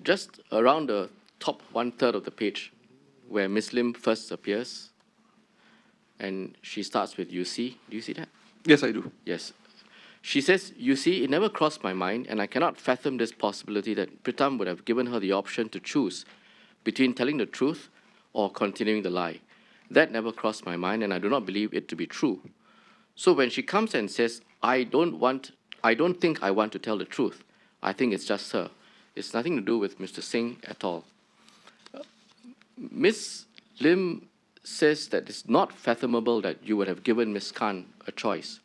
Just around the top 1/3 of the page, where Ms. Lim first appears, and she starts with "you see." Do you see that? Yes, I do. Yes. She says, "You see, it never crossed my mind, and I cannot fathom this possibility that Pritam would have given her the option to choose between telling the truth or continuing the lie. That never crossed my mind, and I do not believe it to be true." So when she comes and says, I don't think I want to tell the truth, I think it's just her. It's nothing to do with Mr. Singh at all. Ms. Lim says that it's not fathomable that you would have given Ms. Khan a choice.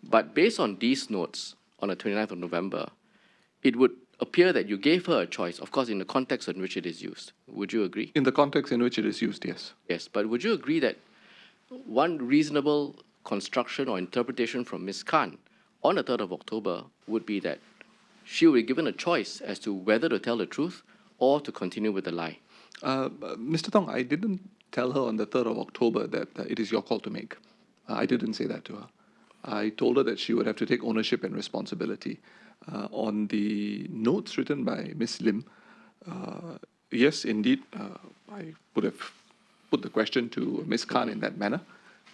But based on these notes on the 29th of November, it would appear that you gave her a choice, of course, in the context in which it is used. Would you agree? In the context in which it is used, yes. Yes, but would you agree that one reasonable construction or interpretation from Ms. Khan on the 3rd of October would be that she would be given a choice as to whether to tell the truth or to continue with the lie? Mr. Tong, I didn't tell her on the 3rd of October that it is your call to make. I didn't say that to her. I told her that she would have to take ownership and responsibility. On the notes written by Ms. Lim, yes, indeed, I would have put the question to Ms. Khan in that manner.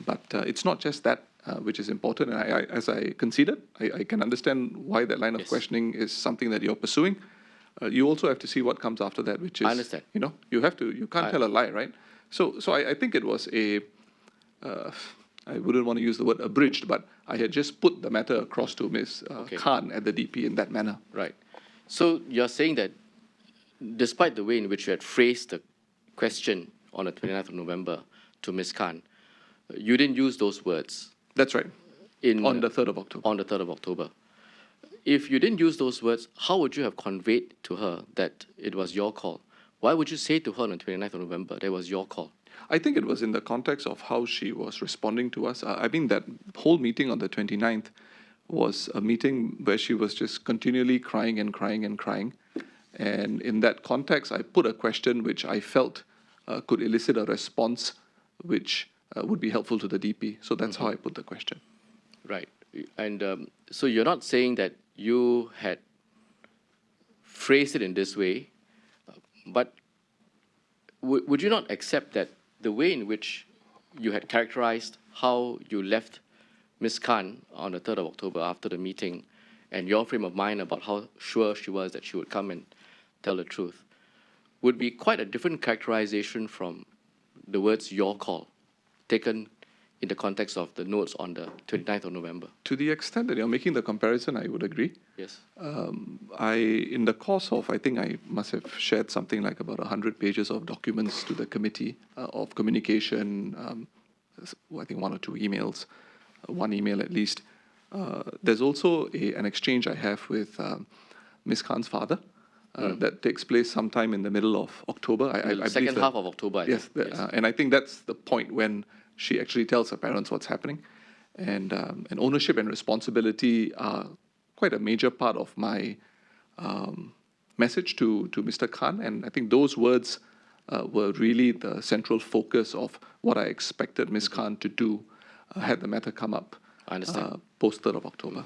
But it's not just that which is important. And as I conceded, I can understand why that line of questioning is something that you're pursuing. You also have to see what comes after that, which is, I understand. You can't tell a lie, right? So I think it was I wouldn't want to use the word abridged, but I had just put the matter across to Ms. Khan at the DP in that manner. Right. So you're saying that despite the way in which you had phrased the question on the 29th of November to Ms. Khan, you didn't use those words. That's right. On the 3rd of October. On the 3rd of October. If you didn't use those words, how would you have conveyed to her that it was your call? Why would you say to her on the 29th of November that it was your call? I think it was in the context of how she was responding to us. I mean, that whole meeting on the 29th was a meeting where she was just continually crying and crying and crying. And in that context, I put a question which I felt could elicit a response which would be helpful to the DP. So that's how I put the question. Right. And so you're not saying that you had phrased it in this way, but would you not accept that the way in which you had characterized how you left Ms. Khan on the 3rd of October after the meeting and your frame of mind about how sure she was that she would come and tell the truth would be quite a different characterization from the words "your call" taken in the context of the notes on the 29th of November? To the extent that you're making the comparison, I would agree. Yes. In the course of, I think I must have shared something like about 100 pages of documents to the committee of communication, I think 1 or 2 emails, 1 email at least. There's also an exchange I have with Ms. Khan's father that takes place sometime in the middle of October. I second half of October, I think. Yes. And I think that's the point when she actually tells her parents what's happening. And ownership and responsibility are quite a major part of my message to Mr. Khan. And I think those words were really the central focus of what I expected Ms. Khan to do had the matter come up. I understand. Post 3rd of October.